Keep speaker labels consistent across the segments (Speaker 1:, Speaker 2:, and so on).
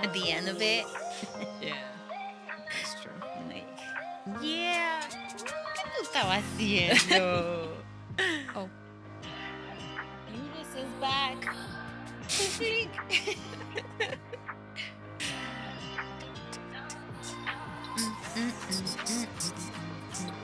Speaker 1: At the end of it,
Speaker 2: Yeah, that's true.
Speaker 1: like, yeah, ¿qué tú estabas haciendo?
Speaker 2: Oh,
Speaker 1: Eunice is back. Freak. Mm, mm, mm, mm, mm, mm.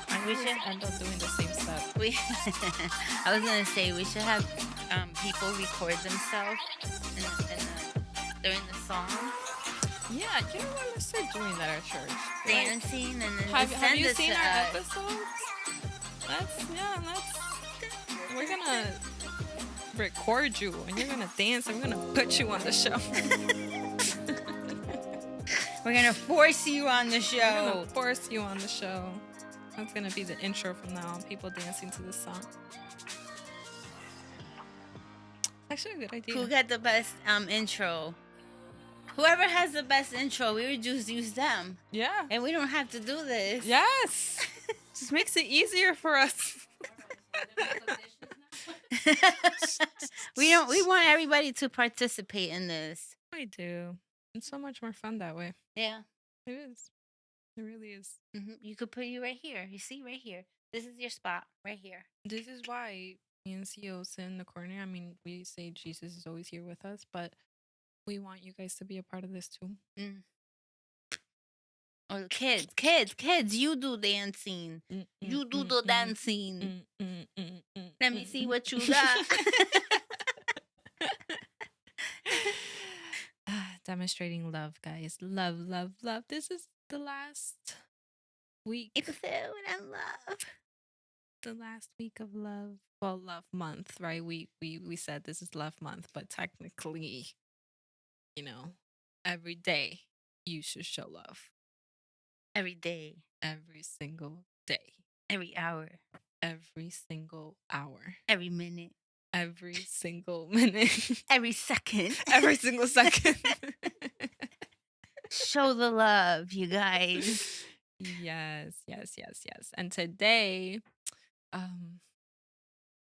Speaker 2: I
Speaker 1: We
Speaker 2: always
Speaker 1: should.
Speaker 2: end up doing the same step.
Speaker 1: We. I was gonna say we should have people record themselves during the song
Speaker 2: Yeah, you know what? Let's start doing that at church. Like,
Speaker 1: dancing, and then
Speaker 2: have
Speaker 1: just
Speaker 2: have
Speaker 1: send
Speaker 2: you
Speaker 1: it to
Speaker 2: seen our
Speaker 1: us.
Speaker 2: episodes? Let's we're gonna record you and you're gonna dance and we're gonna put you on the show.
Speaker 1: We're gonna force you on the
Speaker 2: We're
Speaker 1: show.
Speaker 2: gonna force you on the show. That's gonna be the intro from now on. People dancing to this song. Actually, a good idea.
Speaker 1: Who got the best intro? Whoever has the best intro, we would just use them,
Speaker 2: Yeah.
Speaker 1: and we don't have to do this.
Speaker 2: Yes. Just makes it easier for us.
Speaker 1: We want everybody to participate in this.
Speaker 2: I do. It's so much more fun that way.
Speaker 1: Yeah.
Speaker 2: It is. It really is.
Speaker 1: You could put you right here. You see, right here. This is your spot, right here.
Speaker 2: This is why me and CEO sit in the corner. I mean, we say Jesus is always here with us, but we want you guys to be a part of this too.
Speaker 1: Or kids, you do dancing. You do the dancing. Let me see what you got.
Speaker 2: Demonstrating love, guys. Love, love, love. This is the last week.
Speaker 1: Episode of love.
Speaker 2: The last week of love. Well, love month, right? We said this is love month, but technically, you know, every day you should show love.
Speaker 1: Every day.
Speaker 2: Every single day.
Speaker 1: Every hour.
Speaker 2: Every single hour.
Speaker 1: Every minute.
Speaker 2: Every single minute.
Speaker 1: Every second.
Speaker 2: Every single second.
Speaker 1: Show the love, you guys.
Speaker 2: Yes. And today,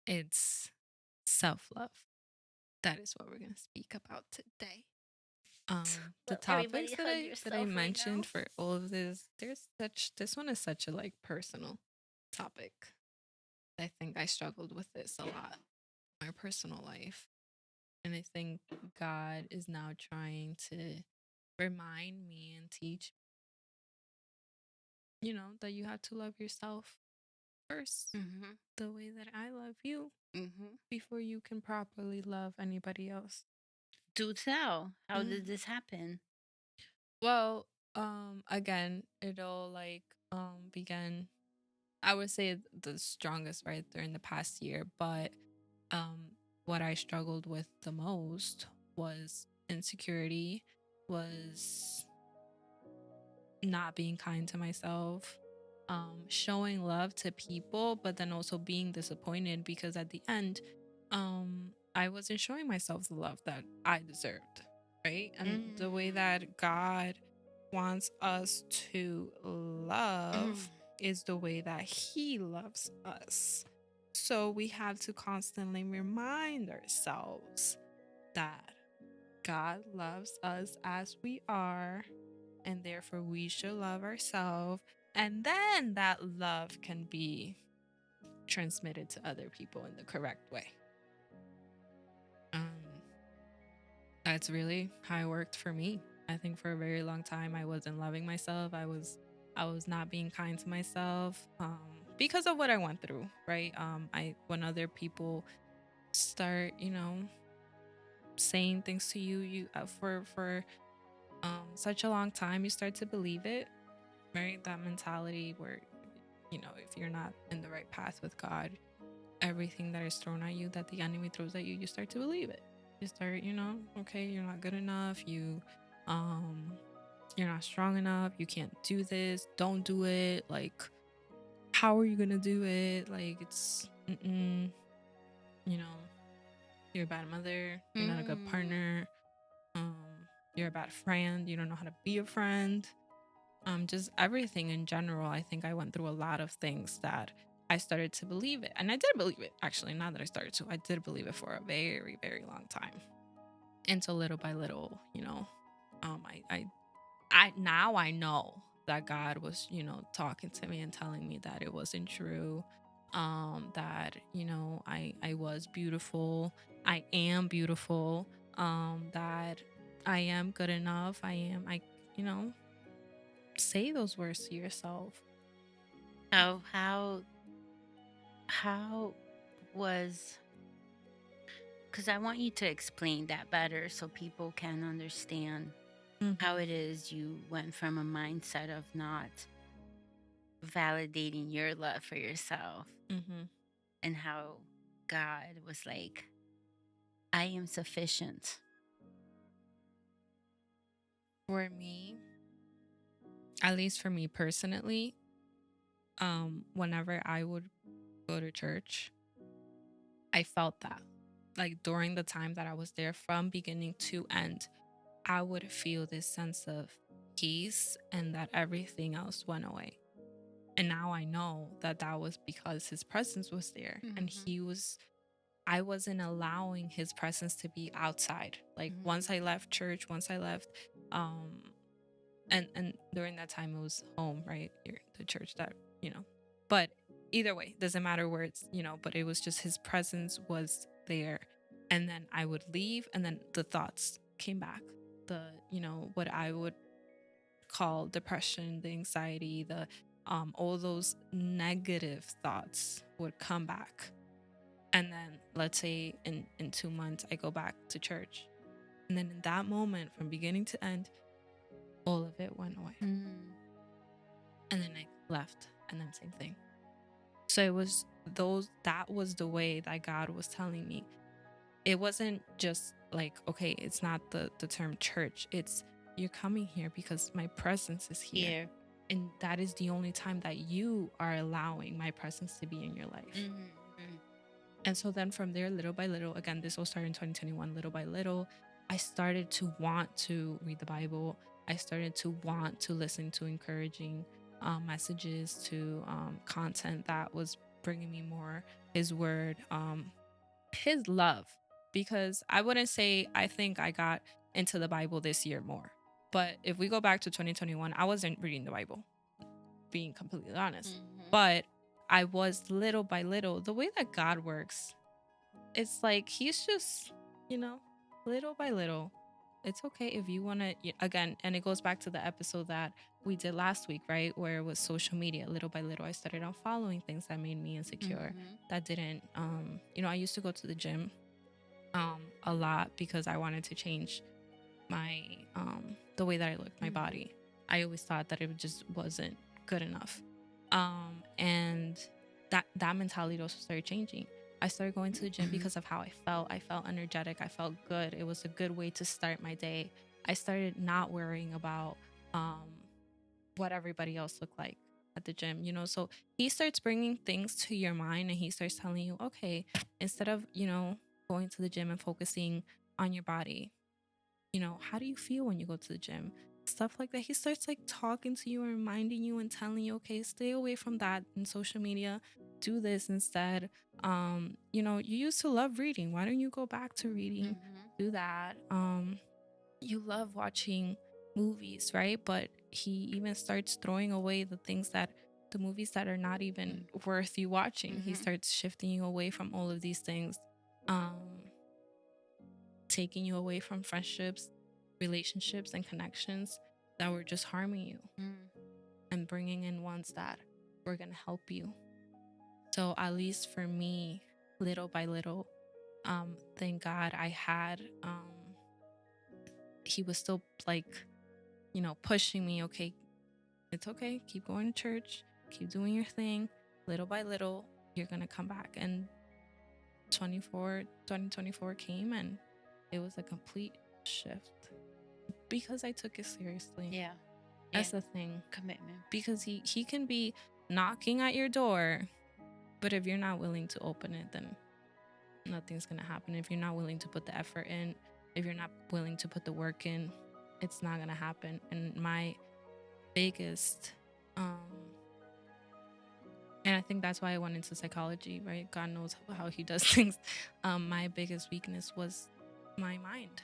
Speaker 2: it's self-love. That is what we're gonna speak about today. The topics that I mentioned for all of this, this one is such a like personal topic. I think I struggled with this a lot in my personal life. And I think God is now trying to remind me and teach, that you have to love yourself first, the way that I love you, before you can properly love anybody else.
Speaker 1: Do tell. How did this happen?
Speaker 2: Well, again, it all like began, I would say the strongest right during the past year, but what I struggled with the most was insecurity, was not being kind to myself, showing love to people, but then also being disappointed because at the end, I wasn't showing myself the love that I deserved, right? And the way that God wants us to love is the way that He loves us. So we have to constantly remind ourselves that God loves us as we are, and therefore we should love ourselves. And then that love can be transmitted to other people in the correct way. That's really how it worked for me. I think for a very long time I wasn't loving myself. I was not being kind to myself because of what I went through, right? When other people start, saying things to you, for such a long time, you start to believe it, right? That mentality where, if you're not in the right path with God, everything that is thrown at you, that the enemy throws at you, you start to believe it. You start, okay, you're not good enough. You're not strong enough. You can't do this. Don't do it. Like, how are you gonna do it? Like, it's, you're a bad mother. You're not a good partner. You're a bad friend. You don't know how to be a friend. Just everything in general. I think I went through a lot of things that I started to believe it. And I did believe it, actually, not that I started to. I did believe it for a very, very long time. And so little by little, I now I know that God was, talking to me and telling me that it wasn't true. That, I was beautiful. I am beautiful. That I am good enough. You know, say those words to yourself.
Speaker 1: Oh, how was, because I want you to explain that better so people can understand how
Speaker 2: Mm-hmm.
Speaker 1: it is you went from a mindset of not validating your love for yourself
Speaker 2: Mm-hmm.
Speaker 1: and how God was like, I am sufficient.
Speaker 2: For me, at least for me personally, whenever I would go to church, I felt that. Like during the time that I was there from beginning to end, I would feel this sense of peace and that everything else went away. And now I know that that was because his presence was there and
Speaker 1: Mm-hmm.
Speaker 2: I wasn't allowing his presence to be outside. Like once
Speaker 1: Mm-hmm.
Speaker 2: I left church, once I left, um, and during that time it was home, right? The church that, but either way, doesn't matter where it's, but it was just his presence was there. And then I would leave and then the thoughts came back. The, what I would call depression, the anxiety, the all those negative thoughts would come back. And then let's say in 2 months I go back to church. And then in that moment, from beginning to end, all of it went away.
Speaker 1: Mm-hmm.
Speaker 2: And then I left, and then same thing. So it was that was the way that God was telling me. It wasn't just like, okay, it's not the term church. It's you're coming here because my presence is here.
Speaker 1: Here.
Speaker 2: And that is the only time that you are allowing my presence to be in your life.
Speaker 1: Mm-hmm.
Speaker 2: And so then from there, little by little, again, this will start in 2021, little by little, I started to want to read the Bible. I started to want to listen to encouraging messages, to content that was bringing me more his word, his love. Because I wouldn't say I think I got into the Bible this year more. But if we go back to 2021, I wasn't reading the Bible, being completely honest.
Speaker 1: Mm-hmm.
Speaker 2: But I was little by little. The way that God works, it's like he's just, you know, little by little. It's okay if you want to, again, and it goes back to the episode that we did last week, right? Where it was social media. Little by little, I started on following things that made me insecure,
Speaker 1: Mm-hmm.
Speaker 2: that didn't, I used to go to the gym a lot because I wanted to change my, the way that I looked, my
Speaker 1: Mm-hmm.
Speaker 2: body. I always thought that it just wasn't good enough. And that mentality also started changing. I started going to the gym
Speaker 1: Mm-hmm.
Speaker 2: because of how I felt. I felt energetic. I felt good. It was a good way to start my day. I started not worrying about um, what everybody else looked like at the gym, So he starts bringing things to your mind and he starts telling you, okay, instead of, going to the gym and focusing on your body, how do you feel when you go to the gym? Stuff like that. He starts like talking to you and reminding you and telling you, okay, stay away from that in social media. Do this instead. You used to love reading. Why don't you go back to reading?
Speaker 1: Mm-hmm.
Speaker 2: Do that. You love watching movies, right? But he even starts throwing away the movies that are not even worth you watching. He
Speaker 1: Mm-hmm.
Speaker 2: starts shifting you away from all of these things. Taking you away from friendships, relationships, and connections that were just harming you
Speaker 1: Mm-hmm.
Speaker 2: and bringing in ones that were going to help you. So, at least for me, little by little, thank God I had, he was still like, pushing me, okay, it's okay, keep going to church, keep doing your thing. Little by little, you're going to come back. And 2024 came and it was a complete shift because I took it seriously.
Speaker 1: Yeah.
Speaker 2: That's the thing.
Speaker 1: Commitment.
Speaker 2: Because he can be knocking at your door, but if you're not willing to open it, then nothing's gonna happen. If you're not willing to put the effort in, if you're not willing to put the work in, it's not gonna happen. And my biggest, and I think that's why I went into psychology, right? God knows how he does things. My biggest weakness was my mind,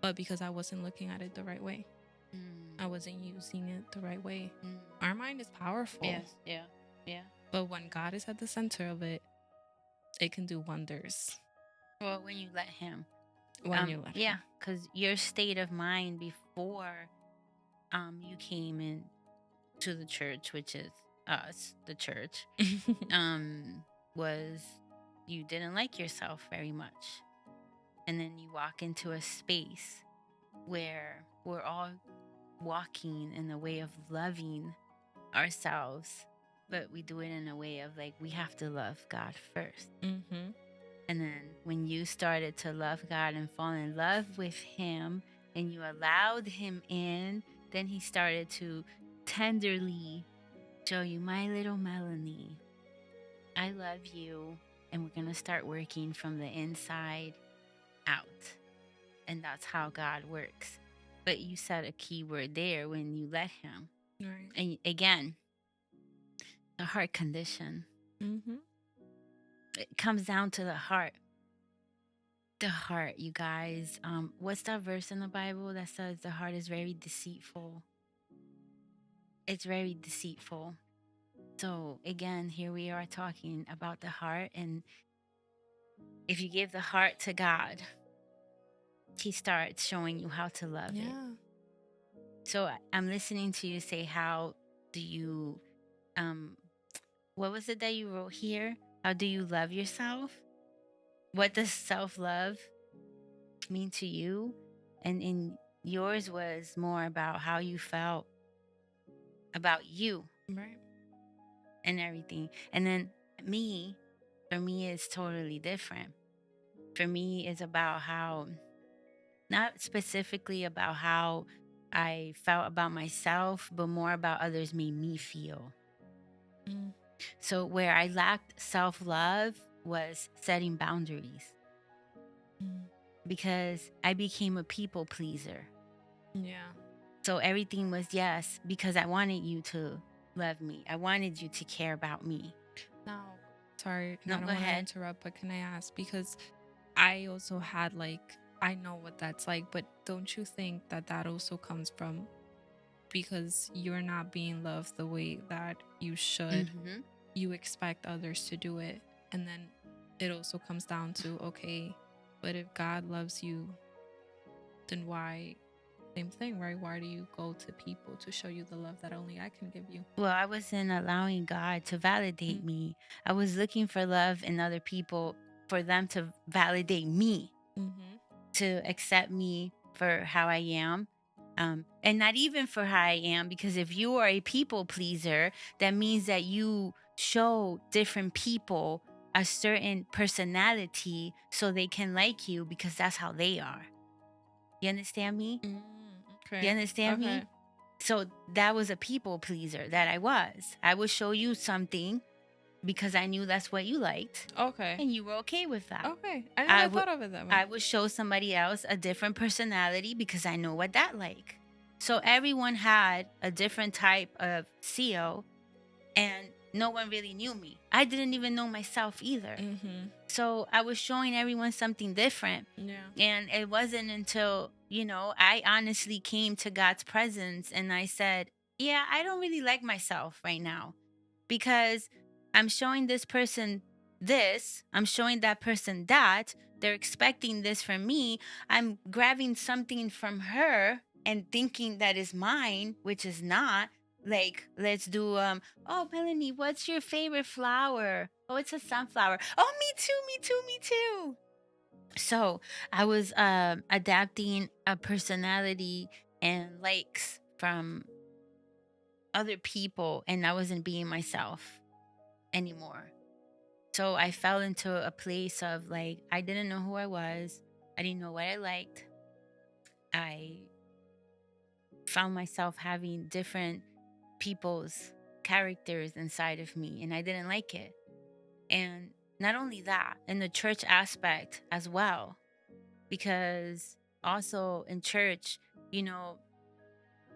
Speaker 2: but because I wasn't looking at it the right way, I wasn't using it the right way. Our mind is powerful.
Speaker 1: Yes, yeah, yeah.
Speaker 2: But when God is at the center of it, it can do wonders.
Speaker 1: Well, when you let him.
Speaker 2: When you let
Speaker 1: yeah,
Speaker 2: him.
Speaker 1: because your state of mind before you came in to the church, which is us, the church, was you didn't like yourself very much. And then you walk into a space where we're all walking in the way of loving ourselves, but we do it in a way of like, we have to love God first.
Speaker 2: Mm-hmm.
Speaker 1: And then when you started to love God and fall in love with him and you allowed him in, then he started to tenderly show you, my little Melanie, I love you. And we're going to start working from the inside out. And that's how God works. But you said a key word there, when you let him.
Speaker 2: Right.
Speaker 1: And again, the heart condition.
Speaker 2: Mm-hmm.
Speaker 1: It comes down to the heart. The heart, you guys. What's that verse in the Bible that says the heart is very deceitful? It's very deceitful. So again, here we are talking about the heart. And if you give the heart to God, he starts showing you how to love it. So I'm listening to you say, how do you, what was it that you wrote here? How do you love yourself? What does self-love mean to you? And in yours was more about how you felt about you.
Speaker 2: Right.
Speaker 1: And everything. And then for me, it's totally different. For me, it's about how, not specifically about how I felt about myself, but more about others made me feel. So where I lacked self-love was setting boundaries. Because I became a people pleaser.
Speaker 2: Yeah.
Speaker 1: So everything was yes, because I wanted you to love me. I wanted you to care about me.
Speaker 2: Now, sorry,
Speaker 1: no,
Speaker 2: I don't
Speaker 1: go
Speaker 2: want to
Speaker 1: ahead.
Speaker 2: interrupt, but can I ask, because I also had I know what that's like, but don't you think that also comes from because you're not being loved the way that you should?
Speaker 1: Mm-hmm.
Speaker 2: You expect others to do it, and then it also comes down to, okay, but if God loves you, then why? Same thing, right? Why do you go to people to show you the love that only I can give you?
Speaker 1: Well, I wasn't allowing God to validate me. I was looking for love in other people, for them to validate me, to accept me for how I am. And not even for how I am, because if you are a people pleaser, that means that you show different people a certain personality so they can like you, because that's how they are. You understand me?
Speaker 2: Okay.
Speaker 1: You understand me? So that was a people pleaser that I was. I would show you something because I knew that's what you liked.
Speaker 2: Okay.
Speaker 1: And you were okay with that.
Speaker 2: Okay. I never thought of it that way.
Speaker 1: I would show somebody else a different personality because I know what that like. So everyone had a different type of CO, and no one really knew me. I didn't even know myself either. So I was showing everyone something different.
Speaker 2: Yeah.
Speaker 1: And it wasn't until, I honestly came to God's presence and I said, yeah, I don't really like myself right now, because I'm showing this person this, I'm showing that person that. They're expecting this from me. I'm grabbing something from her and thinking that is mine, which is not. Like, let's do, oh, Melanie, what's your favorite flower? Oh, it's a sunflower. Oh, me too, me too, me too. So I was adapting a personality and likes from other people, and I wasn't being myself anymore. So I fell into a place of like, I didn't know who I was. I didn't know what I liked. I found myself having different people's characters inside of me, and I didn't like it. And not only that, in the church aspect as well, because also in church,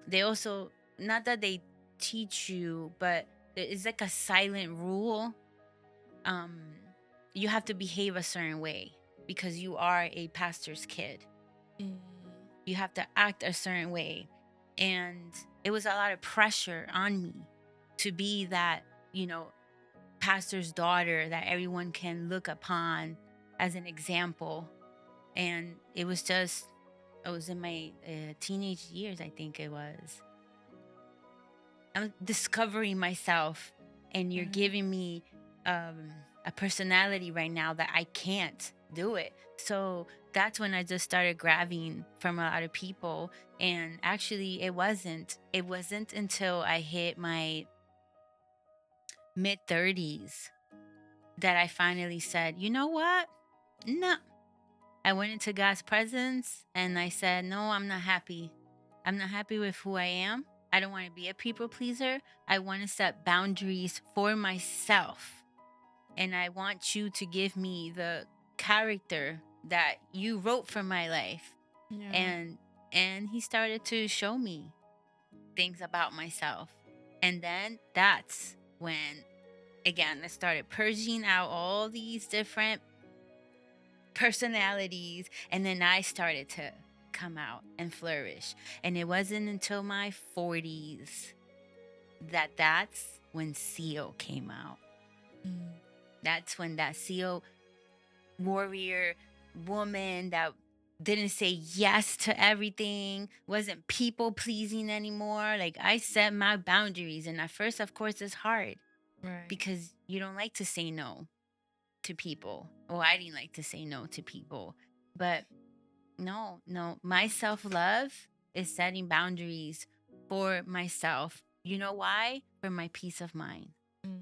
Speaker 1: they also not that they teach you, but it's like a silent rule. um you have to behave a certain way because you are a pastor's kid.
Speaker 2: Mm,
Speaker 1: You have to act a certain way. And it was a lot of pressure on me to be that, you know, pastor's daughter that everyone can look upon as an example. And it was just, I was in my teenage years, I think it was. I'm discovering myself, and you're
Speaker 2: right.
Speaker 1: giving me a personality right now that I can't do it. So that's when I just started grabbing from a lot of people. And actually, it wasn't until I hit my mid 30s that I finally said, you know what? No. I went into God's presence and I said, no, I'm not happy. I'm not happy with who I am. I don't want to be a people pleaser. I want to set boundaries for myself. And I want you to give me the character that you wrote for my life.
Speaker 2: Yeah.
Speaker 1: And he started to show me things about myself. And then that's when again I started purging out all these different personalities, and then I started to come out and flourish. And it wasn't until my 40s that that's when CO came out.
Speaker 2: Mm,
Speaker 1: That's when that CO warrior woman that didn't say yes to everything, wasn't people pleasing anymore. Like I set my boundaries, and at first of course it's hard
Speaker 2: right.
Speaker 1: because you don't like to say no to people. Well, I didn't like to say no to people. But no, no. My self love is setting boundaries for myself. You know why? For my peace of mind.
Speaker 2: Mm,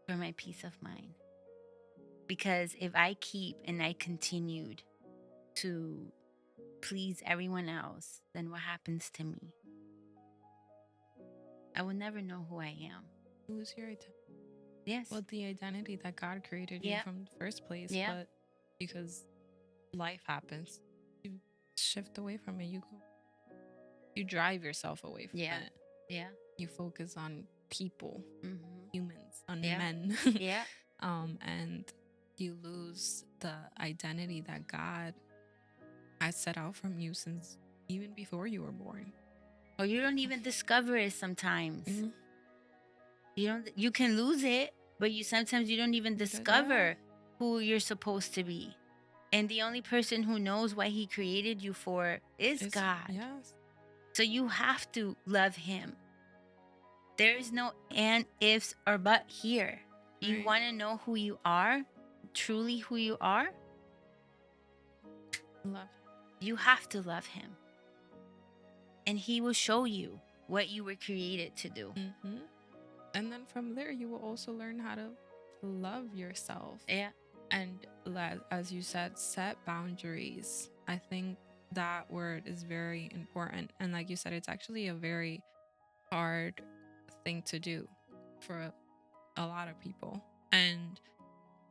Speaker 1: For my peace of mind. Because if I keep and I continued to please everyone else, then what happens to me? I will never know who I am.
Speaker 2: lose your identity.
Speaker 1: Yes.
Speaker 2: Well, the identity that God created you
Speaker 1: Yeah.
Speaker 2: from the first place,
Speaker 1: Yeah.
Speaker 2: but because life happens, you shift away from it. You drive yourself away from
Speaker 1: Yeah.
Speaker 2: it.
Speaker 1: Yeah.
Speaker 2: You focus on people,
Speaker 1: Mm-hmm.
Speaker 2: humans, on
Speaker 1: Yeah.
Speaker 2: men.
Speaker 1: Yeah.
Speaker 2: And you lose the identity that God has set out from you since even before you were born.
Speaker 1: Or you don't even discover it sometimes.
Speaker 2: Mm-hmm.
Speaker 1: You can lose it, but you sometimes you don't even
Speaker 2: Yeah.
Speaker 1: discover who you're supposed to be. And the only person who knows what he created you for is
Speaker 2: It's
Speaker 1: God.
Speaker 2: yes.
Speaker 1: So you have to love him. There is no and ifs or but here. You
Speaker 2: Right.
Speaker 1: want to know who you are, truly who you are,
Speaker 2: Love.
Speaker 1: you have to love him. And he will show you what you were created to do.
Speaker 2: Mm-hmm. And then from there, you will also learn how to love yourself.
Speaker 1: Yeah.
Speaker 2: And as you said, set boundaries. I think that word is very important. And like you said, it's actually a very hard thing to do for a lot of people. And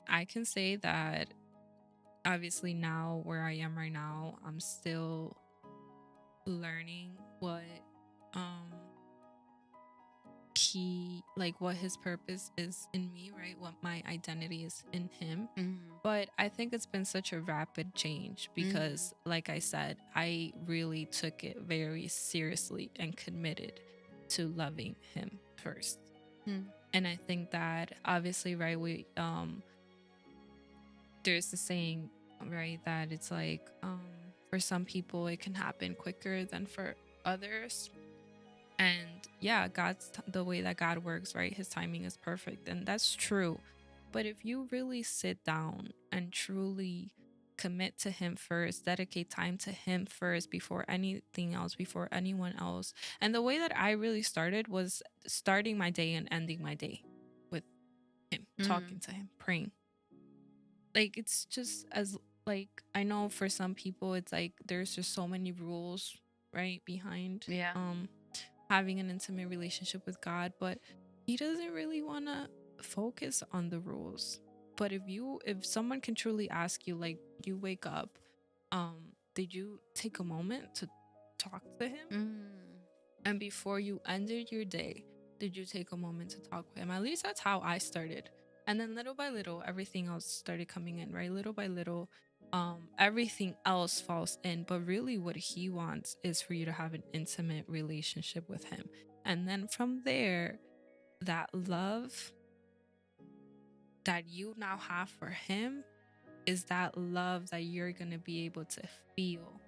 Speaker 2: I can say that obviously now where I am right now, I'm still learning what um what his purpose is in me, right? What my identity is in him.
Speaker 1: Mm-hmm.
Speaker 2: But I think it's been such a rapid change because, like I said, I really took it very seriously and committed to loving him first.
Speaker 1: Mm-hmm.
Speaker 2: And I think that obviously, right, there's the saying, right, that it's like for some people it can happen quicker than for others. And yeah, the way that God works, right? His timing is perfect. And that's true. But if you really sit down and truly commit to Him first, dedicate time to Him first before anything else, before anyone else. And the way that I really started was starting my day and ending my day with Him, talking to Him, praying. Like, it's just as, like, I know for some people, it's like there's just so many rules, right? Behind,
Speaker 1: Yeah.
Speaker 2: having an intimate relationship with God, but he doesn't really want to focus on the rules. But if someone can truly ask you, like, you wake up, did you take a moment to talk to him?
Speaker 1: Mm.
Speaker 2: And before you ended your day, did you take a moment to talk with him? At least that's how I started. And then little by little, everything else started coming in, right? Little by little, everything else falls in. But really, what he wants is for you to have an intimate relationship with him. And then from there, that love that you now have for him is that love that you're going to be able to feel.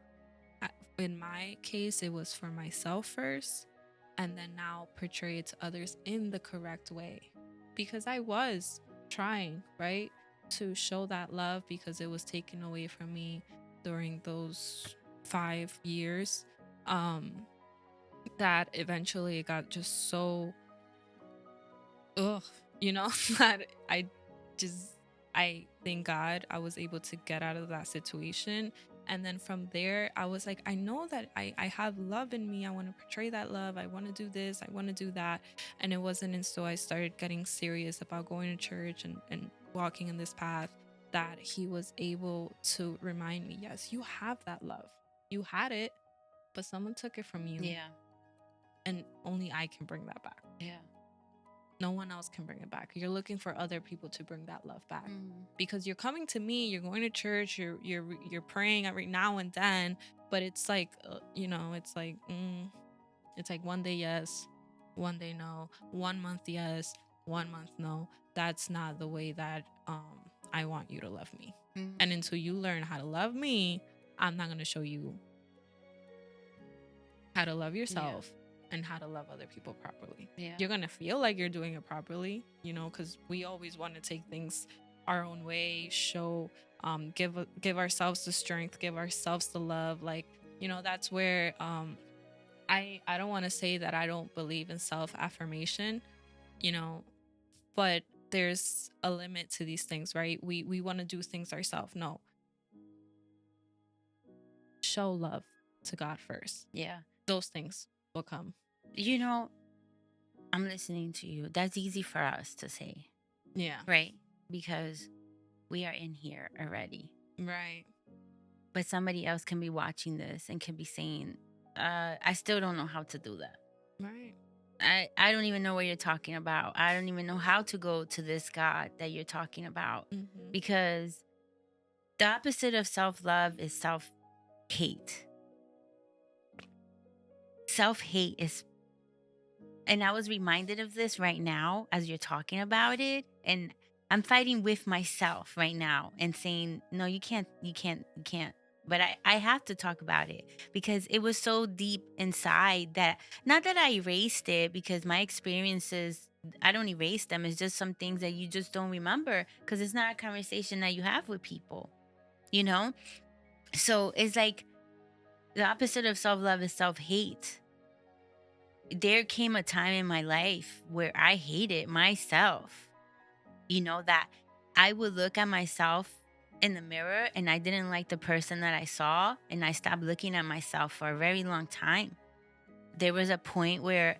Speaker 2: In my case, it was for myself first, and then now portray it to others in the correct way. Because I was trying, right, to show that love because it was taken away from me during those 5 years. That eventually it got just so ugh, you know, that just, I thank God I was able to get out of that situation. And then from there, I was like, I know that I have love in me. I want to portray that love. I want to do this. I want to do that. And it wasn't until I started getting serious about going to church and walking in this path that he was able to remind me, yes, you have that love. You had it, but someone took it from you.
Speaker 1: Yeah.
Speaker 2: And only I can bring that back.
Speaker 1: Yeah.
Speaker 2: No one else can bring it back. You're looking for other people to bring that love back.
Speaker 1: Mm.
Speaker 2: Because you're coming to me, you're going to church, you're praying every now and then, but it's like it's like one day yes, one day no, 1 month yes, 1 month no. That's not the way that I want you to love me.
Speaker 1: Mm.
Speaker 2: And until you learn how to love me, I'm not going to show you how to love
Speaker 1: Yeah.
Speaker 2: yourself and how to love other people properly.
Speaker 1: Yeah.
Speaker 2: You're going to feel like you're doing it properly, because we always want to take things our own way, show, give ourselves the strength, give ourselves the love. Like, that's where I don't want to say that I don't believe in self-affirmation, you know, but there's a limit to these things, right? We want to do things ourselves. No. Show love to God first.
Speaker 1: Yeah.
Speaker 2: Those things will come.
Speaker 1: You know, I'm listening to you. That's easy for us to say,
Speaker 2: Yeah.
Speaker 1: right? Because we are in here already.
Speaker 2: Right.
Speaker 1: But somebody else can be watching this and can be saying, I still don't know how to do that.
Speaker 2: Right.
Speaker 1: I don't even know what you're talking about. I don't even know how to go to this God that you're talking about.
Speaker 2: Mm-hmm.
Speaker 1: Because the opposite of self-love is self-hate. Self-hate is, and I was reminded of this right now as you're talking about it. And I'm fighting with myself right now and saying, no, you can't, you can't, you can't. But I have to talk about it because it was so deep inside that, not that I erased it, because my experiences, I don't erase them. It's just some things that you just don't remember because it's not a conversation that you have with people, you know? So it's like the opposite of self love is self hate. There came a time in my life where I hated myself, that I would look at myself in the mirror and I didn't like the person that I saw, and I stopped looking at myself for a very long time. There was a point where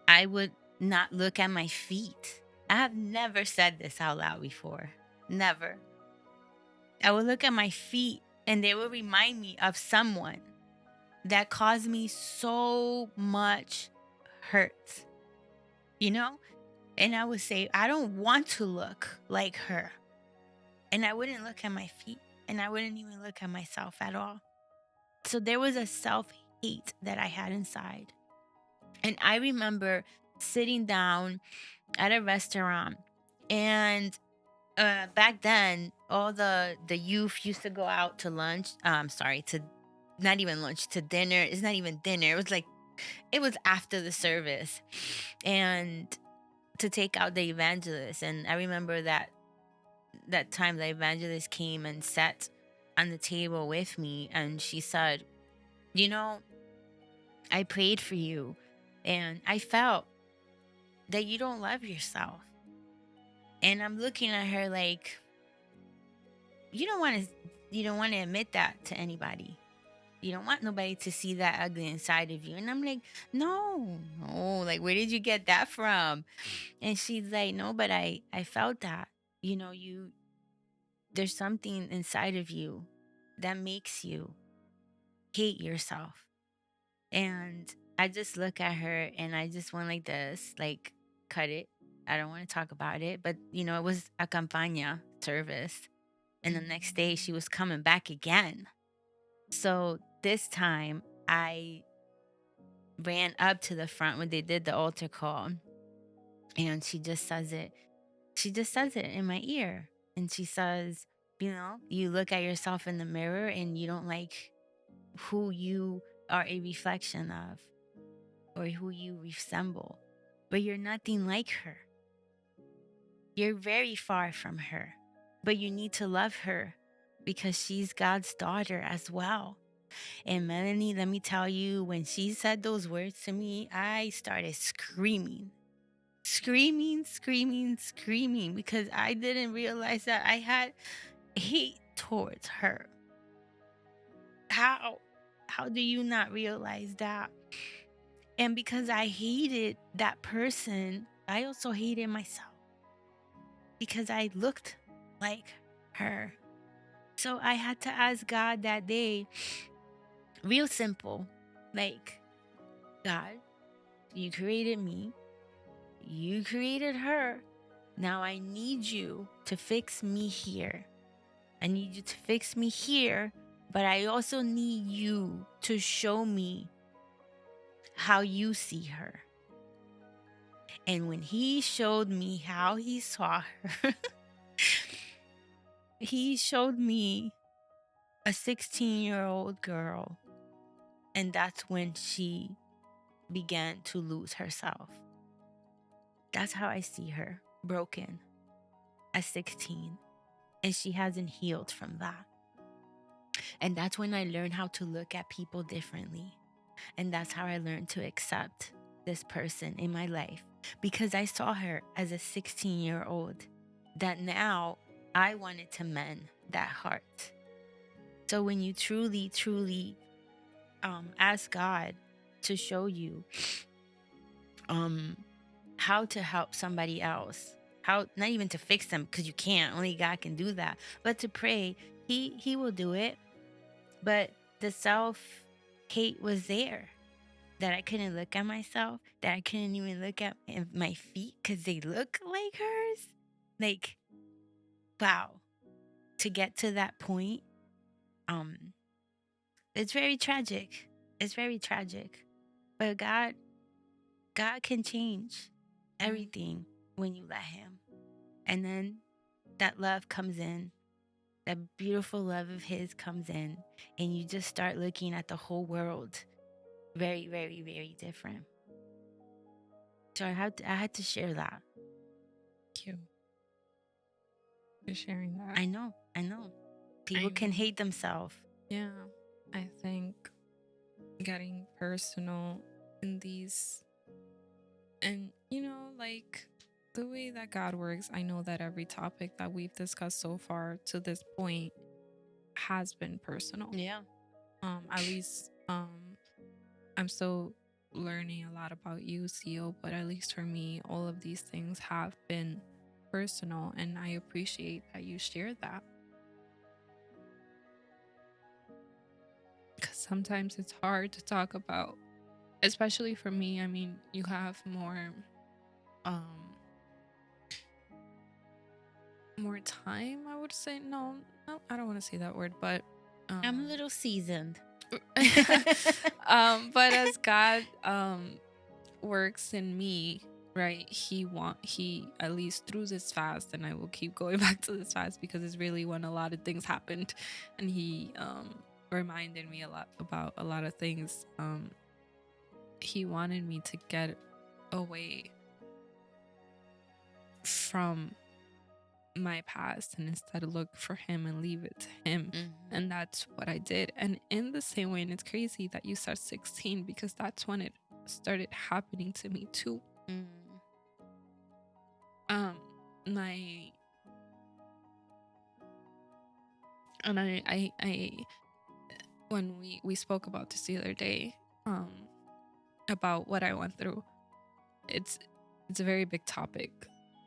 Speaker 1: I would not look at my feet. I have never said this out loud before. Never. I would look at my feet and they would remind me of someone that caused me so much hurt, you know? And I would say, I don't want to look like her. And I wouldn't look at my feet and I wouldn't even look at myself at all. So there was a self hate that I had inside. And I remember sitting down at a restaurant, and back then all the youth used to go out to lunch. Sorry, to not even lunch, to dinner. It's not even dinner. It was after the service, and to take out the evangelist. And I remember that time the evangelist came and sat on the table with me, and she said, I prayed for you and I felt that you don't love yourself. And I'm looking at her like, you don't want to admit that to anybody. You don't want nobody to see that ugly inside of you. And I'm like, no, like, where did you get that from? And she's like, no, but I felt that, there's something inside of you that makes you hate yourself. And I just look at her and I just went like this, like, cut it. I don't want to talk about it. But, it was a campaña service. And the next day she was coming back again. So this time I ran up to the front when they did the altar call. And she just says it. She just says it in my ear. And she says, you look at yourself in the mirror and you don't like who you are a reflection of or who you resemble. But you're nothing like her. You're very far from her. But you need to love her because she's God's daughter as well. And Melanie, let me tell you, when she said those words to me, I started screaming. Screaming, screaming, screaming, because I didn't realize that I had hate towards her. How? How do you not realize that? And because I hated that person, I also hated myself because I looked like her. So I had to ask God that day, real simple, like, God, you created me, you created her. Now I need you to fix me here. I need you to fix me here, but I also need you to show me how you see her. And when he showed me how he saw her, he showed me a 16-year-old girl. And that's when she began to lose herself. That's how I see her, broken at 16. And she hasn't healed from that. And that's when I learned how to look at people differently. And that's how I learned to accept this person in my life, because I saw her as a 16-year-old that now I wanted to mend that heart. So when you truly, truly ask God to show you how to help somebody else, how not even to fix them, because you can't, only God can do that, but to pray, he will do it. But the self-hate was there, that I couldn't look at myself, that I couldn't even look at my feet because they look like hers. Like, wow, to get to that point, it's very tragic. It's very tragic. But God can change everything when you let him. And then that love comes in. That beautiful love of his comes in, and you just start looking at the whole world very, very, very different. So I had to share that.
Speaker 2: Thank you for sharing that.
Speaker 1: I know. People can hate themselves.
Speaker 2: Yeah, I think getting personal in these, and like the way that God works, I know that every topic that we've discussed so far to this point has been personal.
Speaker 1: Yeah.
Speaker 2: At least I'm still learning a lot about you, CO, but at least for me, all of these things have been personal, and I appreciate that you shared that. Because sometimes it's hard to talk about, especially for me. I mean, you have more time, I would say. No, I don't want to say that word, but
Speaker 1: I'm a little seasoned.
Speaker 2: But as God works in me, right, he at least through this fast, and I will keep going back to this fast because it's really when a lot of things happened, and he reminded me a lot about a lot of things. He wanted me to get away from my past and instead look for him and leave it to him. And that's what I did. And in the same way, and it's crazy that you said 16, because that's when it started happening to me too. My and I when we spoke about this the other day, about what I went through, it's a very big topic,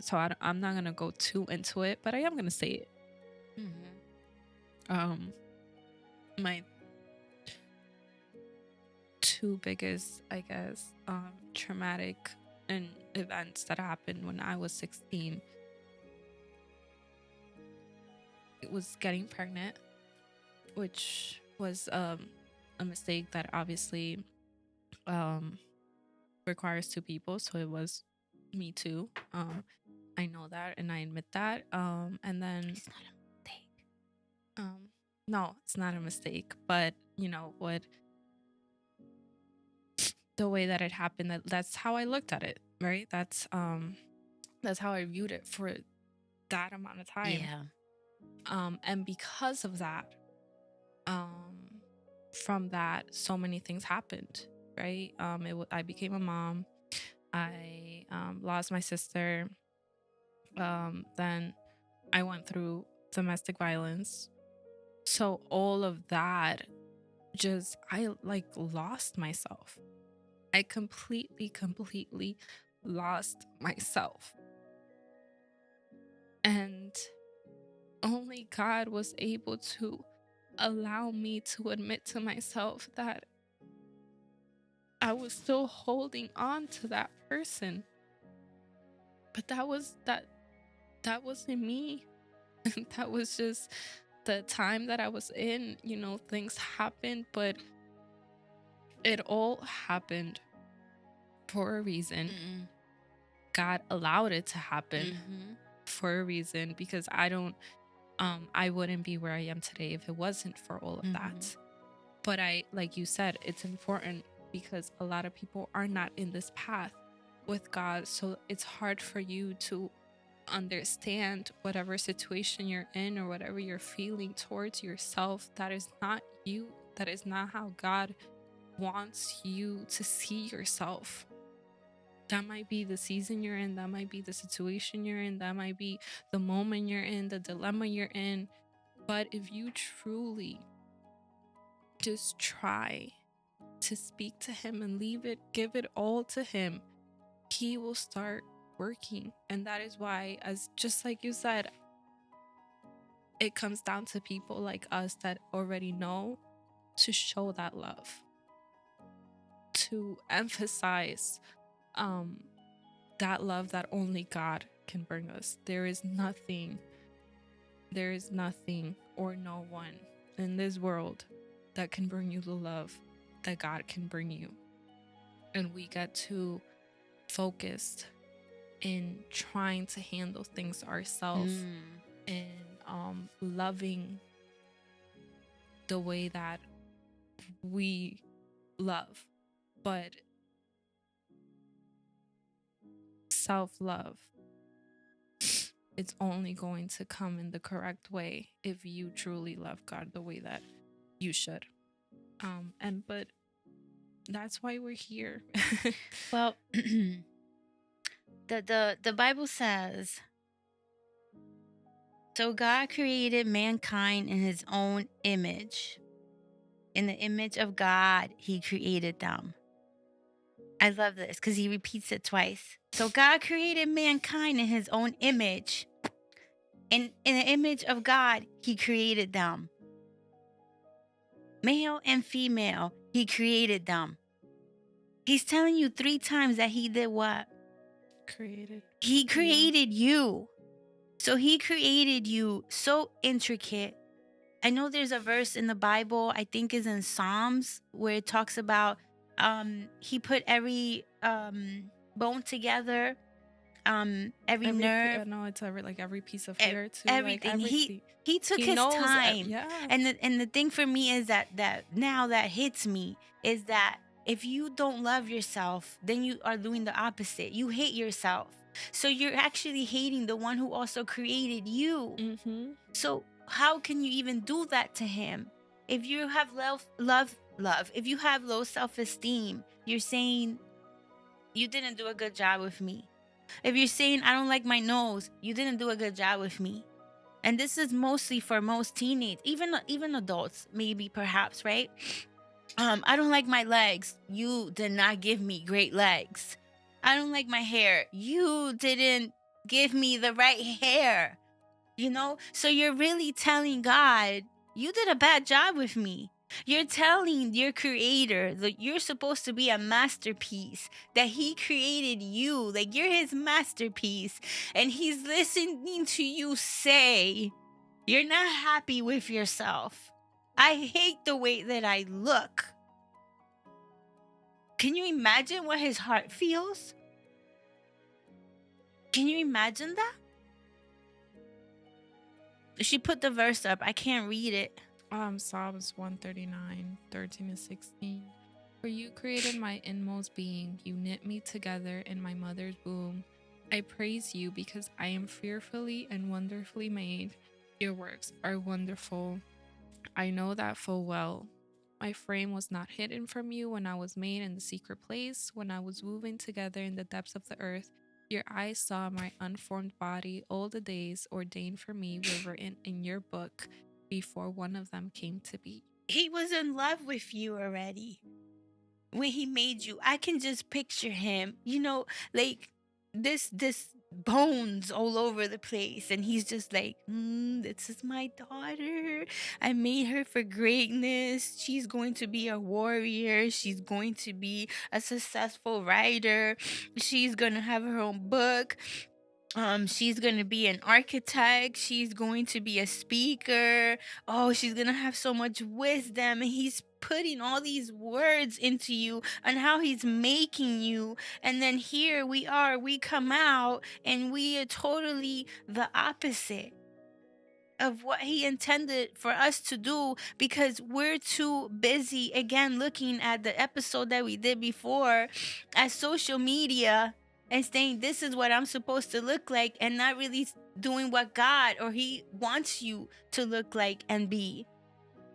Speaker 2: so I'm not gonna go too into it, but I am gonna say it. My two biggest, I guess, traumatic and events that happened when I was 16. It was getting pregnant, which was a mistake that obviously um requires two people, so it was me too. I know that and I admit that. And then
Speaker 1: It's not a mistake.
Speaker 2: um no, it's not a mistake, but you know what, the way that it happened, that's how I looked at it, right? That's how I viewed it for that amount of time.
Speaker 1: Yeah.
Speaker 2: And because of that, um from that, so many things happened, right? I became a mom. I lost my sister. Then I went through domestic violence. So all of that, just I like lost myself. I completely lost myself. And only God was able to allow me to admit to myself that I was still holding on to that person. But that wasn't me. That was just the time that I was in. You know, things happened, but it all happened for a reason.
Speaker 1: Mm-mm.
Speaker 2: God allowed it to happen
Speaker 1: Mm-hmm.
Speaker 2: for a reason, because I wouldn't be where I am today if it wasn't for all of
Speaker 1: Mm-hmm.
Speaker 2: that. But like you said, it's important because a lot of people are not in this path with God. So it's hard for you to understand whatever situation you're in or whatever you're feeling towards yourself. That is not you. That is not how God wants you to see yourself. That might be the season you're in, that might be the situation you're in, that might be the moment you're in, the dilemma you're in. But if you truly just try to speak to Him and give it all to Him, He will start working. And that is why, as just like you said, it comes down to people like us that already know to show that love, to emphasize um that love that only God can bring us. There is nothing or no one in this world that can bring you the love that God can bring you. And we get too focused in trying to handle things ourselves
Speaker 1: Mm.
Speaker 2: and loving the way that we love. But self love, it's only going to come in the correct way if you truly love God the way that you should. But that's why we're here.
Speaker 1: Well, the Bible says, so God created mankind in his own image. In the image of God, he created them. I love this because he repeats it twice. So God created mankind in his own image. And in the image of God, he created them. Male and female, he created them. He's telling you 3 times that he did what?
Speaker 2: Created
Speaker 1: He
Speaker 2: you.
Speaker 1: created you. So he created you so intricate. I know there's a verse in the Bible, I think is in Psalms, where it talks about he put every bone together, every
Speaker 2: I
Speaker 1: nerve,
Speaker 2: know it's every piece of hair too, like
Speaker 1: everything.
Speaker 2: everything.
Speaker 1: He took
Speaker 2: He
Speaker 1: his
Speaker 2: knows,
Speaker 1: time.
Speaker 2: yeah.
Speaker 1: And the thing for me is that now that hits me is that if you don't love yourself, then you are doing the opposite. You hate yourself. So you're actually hating the one who also created you.
Speaker 2: Mm-hmm.
Speaker 1: So how can you even do that to him? If you have love, if you have low self-esteem, you're saying you didn't do a good job with me. If you're saying I don't like my nose, you didn't do a good job with me. And this is mostly for most teenage, even adults, maybe perhaps, right? I don't like my legs. You did not give me great legs. I don't like my hair. You didn't give me the right hair. So you're really telling God, you did a bad job with me. You're telling your creator that you're supposed to be a masterpiece, that he created you, like you're his masterpiece, and he's listening to you say, you're not happy with yourself. I hate the way that I look. Can you imagine what his heart feels? Can you imagine that? She put the verse up. I can't read it.
Speaker 2: Psalms 139, 13 to 16. For you created my inmost being. You knit me together in my mother's womb. I praise you because I am fearfully and wonderfully made. Your works are wonderful. I know that full well. My frame was not hidden from you when I was made in the secret place, when I was woven together in the depths of the earth. Your eyes saw my unformed body. All the days ordained for me were written in your book before one of them came to be.
Speaker 1: He was in love with you already when he made you. I can just picture him, like this bones all over the place, and he's just like, this is my daughter. I made her for greatness. She's going to be a warrior. She's going to be a successful writer. She's gonna have her own book. She's gonna be an architect. She's going to be a speaker. Oh, she's gonna have so much wisdom. And he's putting all these words into you and how he's making you. And then here we are, we come out and we are totally the opposite of what he intended for us to do, because we're too busy again looking at the episode that we did before at social media and saying this is what I'm supposed to look like, and not really doing what God or he wants you to look like and be.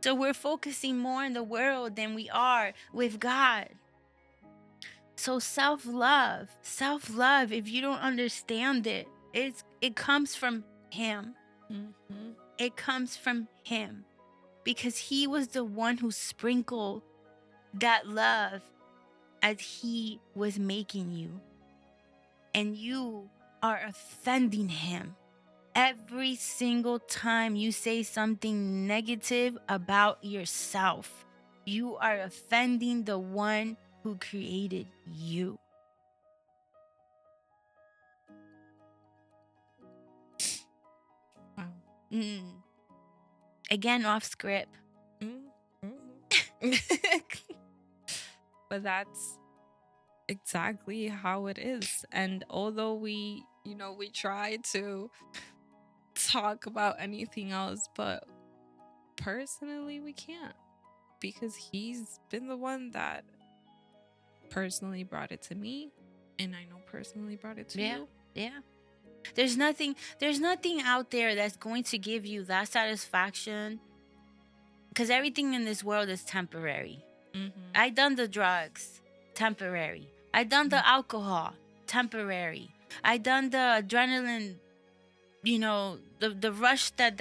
Speaker 1: So we're focusing more on the world than we are with God. So self-love, if you don't understand it, it comes from him. It comes from him, because he was the one who sprinkled that love as he was making you. And you are offending him. Every single time you say something negative about yourself, you are offending the one who created you.
Speaker 2: Wow.
Speaker 1: Again, off script.
Speaker 2: But that's exactly how it is. And although we try to talk about anything else, but personally we can't, because he's been the one that personally brought it to me, and I know personally brought it to you.
Speaker 1: Yeah. There's nothing out there that's going to give you that satisfaction, because everything in this world is temporary. I done the drugs, temporary. I done the alcohol, temporary. I done the adrenaline, the rush that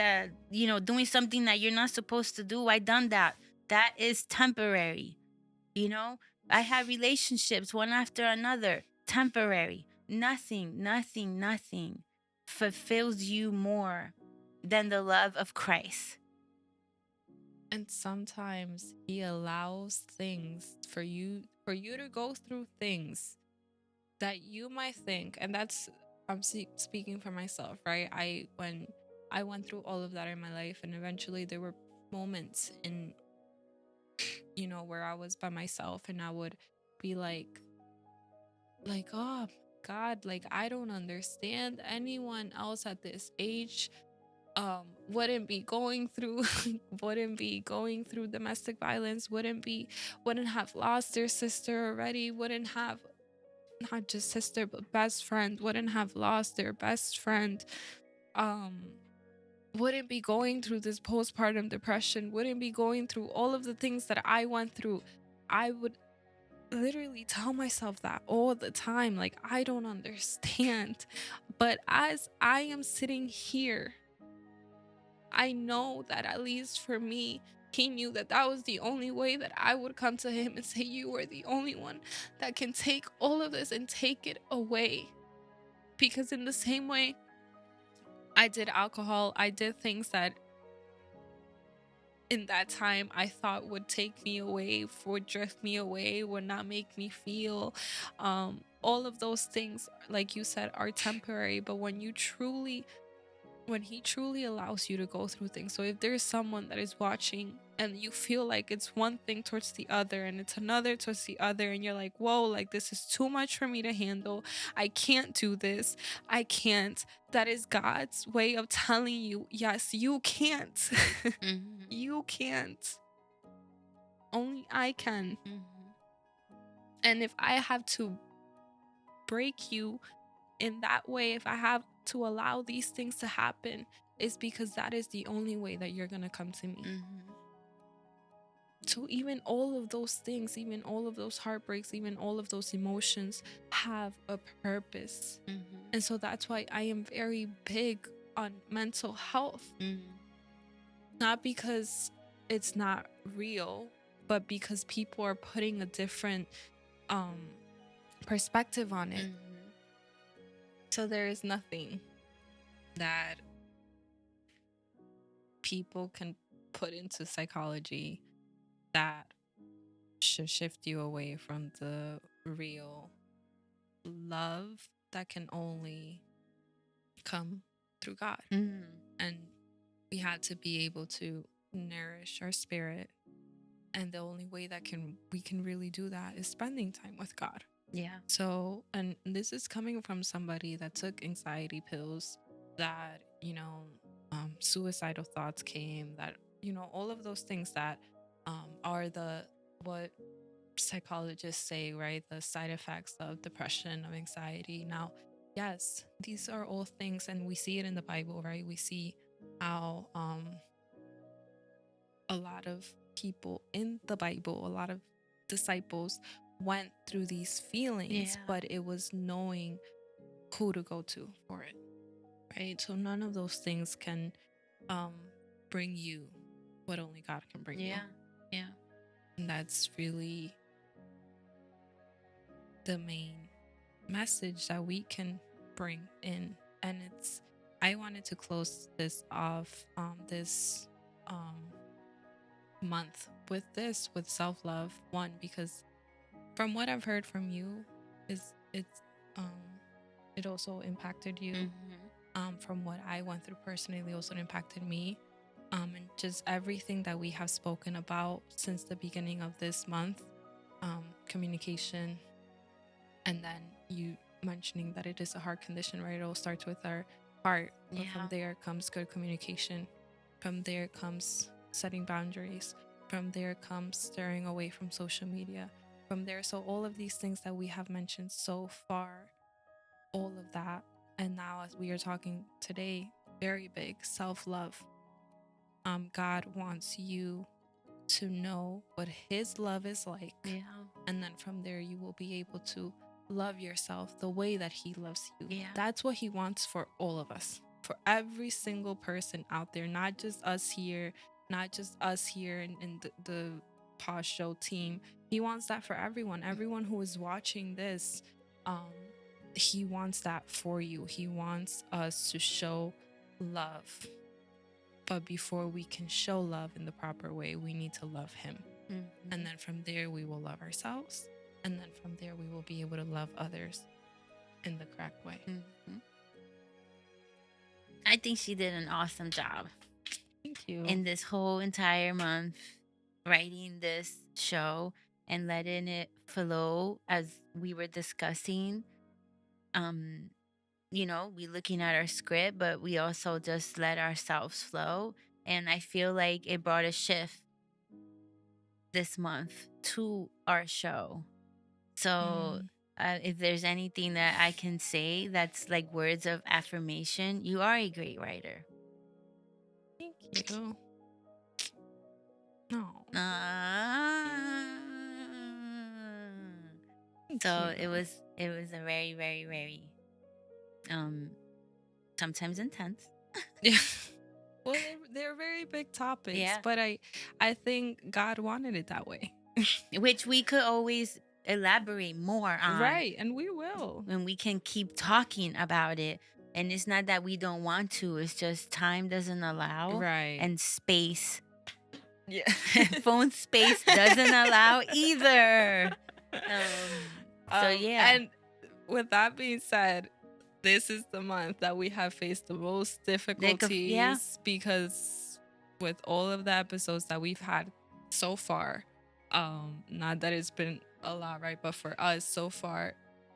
Speaker 1: doing something that you're not supposed to do. I done that. That is temporary. I have relationships one after another, temporary. Nothing fulfills you more than the love of Christ.
Speaker 2: And sometimes he allows things for you to go through things that you might think, and that's, I'm speaking for myself, right? When I went through all of that in my life, and eventually there were moments in where I was by myself, and I would be like, oh God, like I don't understand anyone else at this age wouldn't be going through domestic violence, wouldn't have lost their sister already, wouldn't have, not just sister but best friend, wouldn't have lost their best friend, wouldn't be going through this postpartum depression, wouldn't be going through all of the things that I went through. I would literally tell myself that all the time, like I don't understand. But as I am sitting here, I know that at least for me, he knew that that was the only way that I would come to him and say, you are the only one that can take all of this and take it away. Because in the same way I did alcohol, I did things that in that time I thought would take me away, would drift me away, would not make me feel. All of those things, like you said, are temporary. But when he truly allows you to go through things, so if there's someone that is watching and you feel like it's one thing towards the other and it's another towards the other, and you're like, whoa, like this is too much for me to handle, I can't do this, I can't, that is God's way of telling you, yes, you can't.
Speaker 1: Mhm.
Speaker 2: You can't, only I can.
Speaker 1: Mhm.
Speaker 2: And if I have to break you in that way, if I have to allow these things to happen, is because that is the only way that you're going to come to me.
Speaker 1: Mhm.
Speaker 2: So even all of those things, even all of those heartbreaks, even all of those emotions have a purpose.
Speaker 1: Mhm.
Speaker 2: And so that's why I am very big on mental health,
Speaker 1: Mhm.
Speaker 2: not because it's not real, but because people are putting a different um perspective on it.
Speaker 1: Mhm.
Speaker 2: So there is nothing that people can put into psychology that should shift you away from the real love that can only come through God.
Speaker 1: Mhm.
Speaker 2: And we had to be able to nourish our spirit. And the only way that we can really do that is spending time with God.
Speaker 1: Yeah.
Speaker 2: So, and this is coming from somebody that took anxiety pills, that, suicidal thoughts came, that, all of those things that are what psychologists say, right? The side effects of depression, of anxiety. Now, yes, these are all things, and we see it in the Bible, right? We see how a lot of people in the Bible, a lot of disciples went through these feelings,
Speaker 1: Yeah.
Speaker 2: but it was knowing who to go to for it, right? So none of those things can um bring you what only God can bring you.
Speaker 1: Yeah. Yeah.
Speaker 2: And that's really the main message that we can bring in. And I wanted to close this off this um month with self-love, one, because from what I've heard from you, is it also impacted you.
Speaker 1: Mhm.
Speaker 2: From what I went through personally, it also impacted me. And just everything that we have spoken about since the beginning of this month, communication, and then you mentioning that it is a heart condition, right? It all starts with our heart, but from
Speaker 1: Yeah.
Speaker 2: there comes good communication. From there comes setting boundaries. From there comes steering away from social media. From there, so all of these things that we have mentioned so far, all of that. And now, as we are talking today, very big self love. God wants you to know what His love is like.
Speaker 1: Yeah.
Speaker 2: And then from there, you will be able to love yourself the way that He loves you.
Speaker 1: Yeah.
Speaker 2: That's what He wants for all of us, for every single person out there, not just us here, not just us here in the Pause Show team. He wants that for everyone who is watching this. Um, he wants that for you. He wants us to show love. But before we can show love in the proper way, we need to love Him. And
Speaker 1: Mhm.
Speaker 2: then from there, we will love ourselves. And then from there, we will be able to love others in the correct way.
Speaker 1: Mhm. I think she did an awesome job
Speaker 2: Thank you.
Speaker 1: in this whole entire month writing this show and letting it flow as we were discussing. Um, we looking at our script, but we also just let ourselves flow. And I feel like it brought a shift this month to our show. So,
Speaker 2: Mm,
Speaker 1: if there's anything that I can say that's like words of affirmation, you are a great writer.
Speaker 2: thank you. No,
Speaker 1: Ah.
Speaker 2: thank
Speaker 1: So
Speaker 2: you.
Speaker 1: it was a very, very, very um sometimes intense.
Speaker 2: Yeah. Well, they're very big topics,
Speaker 1: Yeah.
Speaker 2: but I think God wanted it that way.
Speaker 1: Which we could always elaborate more on,
Speaker 2: Right, and we will.
Speaker 1: and we can keep talking about it. And it's not that we don't want to, it's just time doesn't allow
Speaker 2: Right.
Speaker 1: and space
Speaker 2: Yeah.
Speaker 1: Phone space doesn't allow either. So yeah.
Speaker 2: And with that being said, this is the month that we have faced the most
Speaker 1: Yeah.
Speaker 2: difficulties because with all of the episodes that we've had so far, not that it's been a lot, right? But for us so far,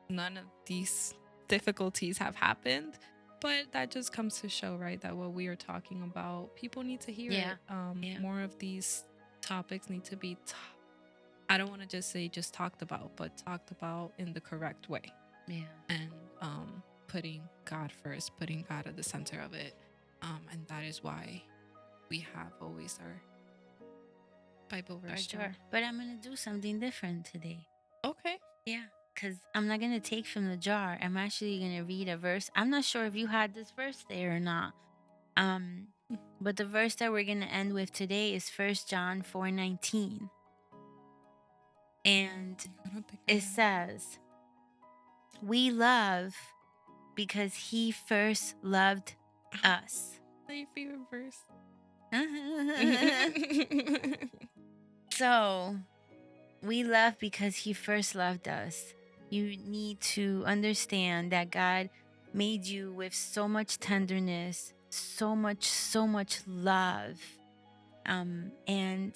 Speaker 2: none of these difficulties have happened. But that just comes to show, right, that what we are talking about, people need to hear
Speaker 1: Yeah.
Speaker 2: it.
Speaker 1: Yeah.
Speaker 2: More of these topics need to be I don't want to just say just talked about, but talked about in the correct way.
Speaker 1: Yeah.
Speaker 2: And putting God first, putting God at the center of it. And that is why we have always our Bible verse jar.
Speaker 1: But I'm going to do something different today.
Speaker 2: Okay.
Speaker 1: Yeah. Because I'm not going to take from the jar. I'm actually going to read a verse. I'm not sure if you had this verse there or not. But the verse that we're going to end with today is 1 John 4:19. And it says, "We love because he first loved us."
Speaker 2: Your favorite verse.
Speaker 1: So, we love because he first loved us. You need to understand that God made you with so much tenderness, so much love. And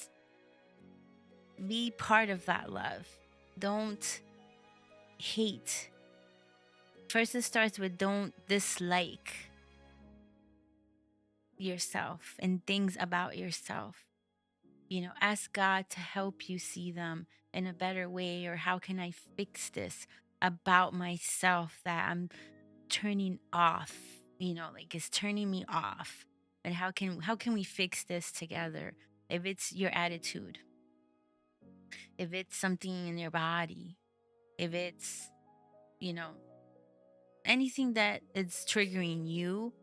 Speaker 1: be part of that love. Don't hate. First, it starts with don't dislike yourself and things about yourself. Ask God to help you see them in a better way, or how can I fix this about myself that I'm turning off, like it's turning me off. And how can we fix this together? If it's your attitude, if it's something in your body, if it's, anything that is triggering you,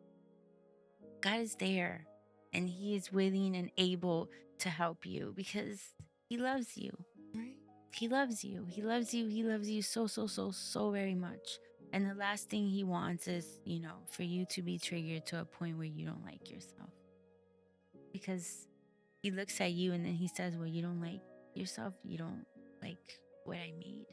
Speaker 1: God is there and he is willing and able to help you because he loves you.
Speaker 2: Right.
Speaker 1: He loves you. He loves you. He loves you so very much. And the last thing he wants is, for you to be triggered to a point where you don't like yourself. Because he looks at you and then he says, well, you don't like yourself. You don't like what I made.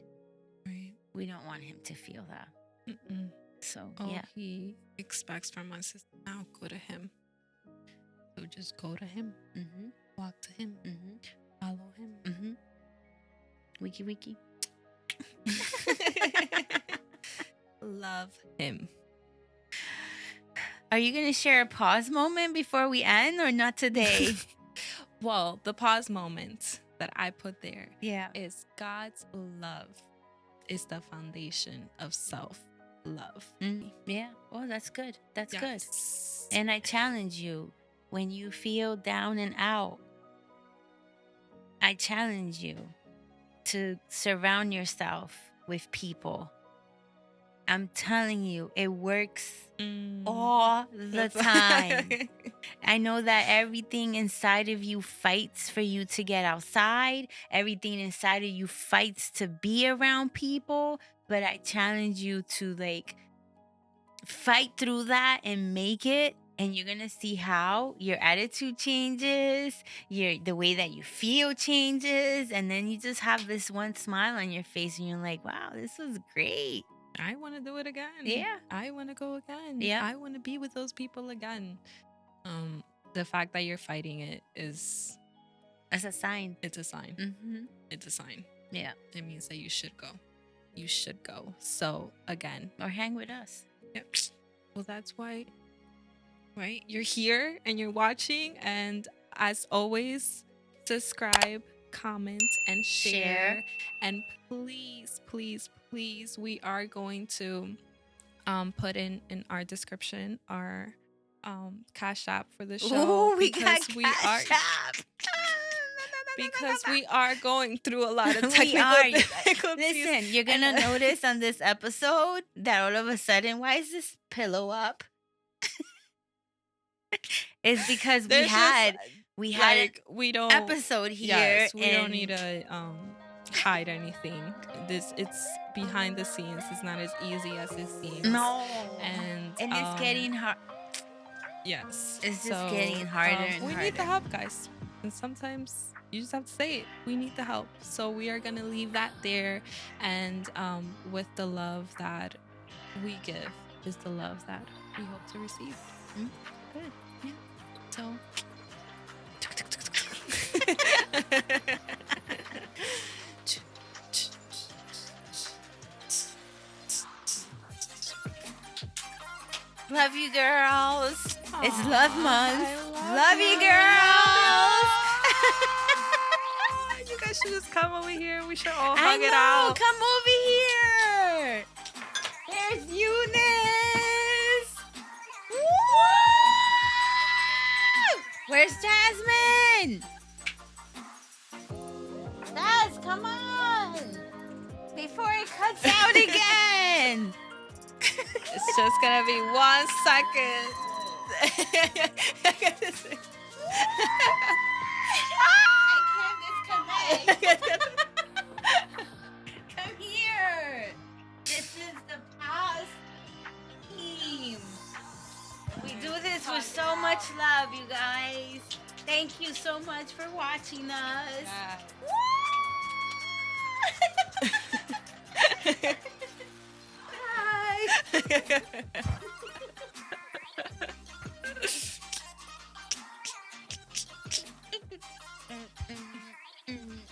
Speaker 2: Right.
Speaker 1: We don't want him to feel that.
Speaker 2: Mm-mm.
Speaker 1: So,
Speaker 2: all
Speaker 1: yeah.
Speaker 2: he expects from us is now go to him. So just go to him.
Speaker 1: Mm-hmm.
Speaker 2: Walk to him.
Speaker 1: Mm-hmm.
Speaker 2: Follow him.
Speaker 1: Mm-hmm. Wiki.
Speaker 2: Love him.
Speaker 1: Are you going to share a pause moment before we end, or not today?
Speaker 2: Well, the pause moment that I put there
Speaker 1: Yeah.
Speaker 2: is God's love is the foundation of self-love.
Speaker 1: Yeah. Oh, that's good. That's
Speaker 2: yes.
Speaker 1: good. And I challenge you, when you feel down and out, I challenge you to surround yourself with people. I'm telling you, it works all the time. I know that everything inside of you fights for you to get outside. Everything inside of you fights to be around people. But I challenge you to fight through that and make it. And you're going to see how your attitude changes, the way that you feel changes. And then you just have this one smile on your face and you're like, wow, this was great.
Speaker 2: I want to do it again.
Speaker 1: Yeah.
Speaker 2: I want to go again.
Speaker 1: Yeah.
Speaker 2: I want to be with those people again. The fact that you're fighting it is...
Speaker 1: It's a sign.
Speaker 2: It's a sign.
Speaker 1: Mm-hmm.
Speaker 2: It's a sign.
Speaker 1: Yeah.
Speaker 2: It means that you should go. You should go. So, again.
Speaker 1: Or hang with us.
Speaker 2: Yep. Well, that's why, right? You're here and you're watching. And as always, subscribe, comment, and share. And please, we are going to put in our description our Cash App for the show.
Speaker 1: Ooh, because we are
Speaker 2: because we are going through a lot of technical difficulties.
Speaker 1: Listen, you're gonna notice on this episode that all of a sudden, why is this pillow up? It's because we had
Speaker 2: we don't
Speaker 1: episode here.
Speaker 2: Yes, we don't need to hide anything. It's behind the scenes. It's not as easy as it seems.
Speaker 1: No,
Speaker 2: and
Speaker 1: it's getting hard.
Speaker 2: Yes,
Speaker 1: it's just getting harder and
Speaker 2: we
Speaker 1: harder.
Speaker 2: need the help, guys. And sometimes you just have to say it. We need the help. So we are going to leave that there. And with the love that we give is the love that we hope to receive.
Speaker 1: Mm, good.
Speaker 2: Yeah. So
Speaker 1: Love you, girls. It's love
Speaker 2: aw,
Speaker 1: month.
Speaker 2: I love
Speaker 1: Love
Speaker 2: you.
Speaker 1: you, girls.
Speaker 2: You guys should just come over here. We should all
Speaker 1: I
Speaker 2: hug it
Speaker 1: know.
Speaker 2: out.
Speaker 1: Come over here. There's Eunice. Woo! Where's Jasmine? Jazz, come on. Before it cuts out again.
Speaker 2: It's just gonna be 1 second.
Speaker 1: I can't disconnect. Come here. This is the past team. We do this with so much love, you guys. Thank you so much for watching us. Bye.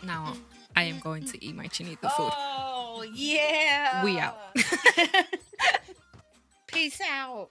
Speaker 2: Now I am going to eat my chinito food.
Speaker 1: Oh, yeah.
Speaker 2: We out.
Speaker 1: Peace out.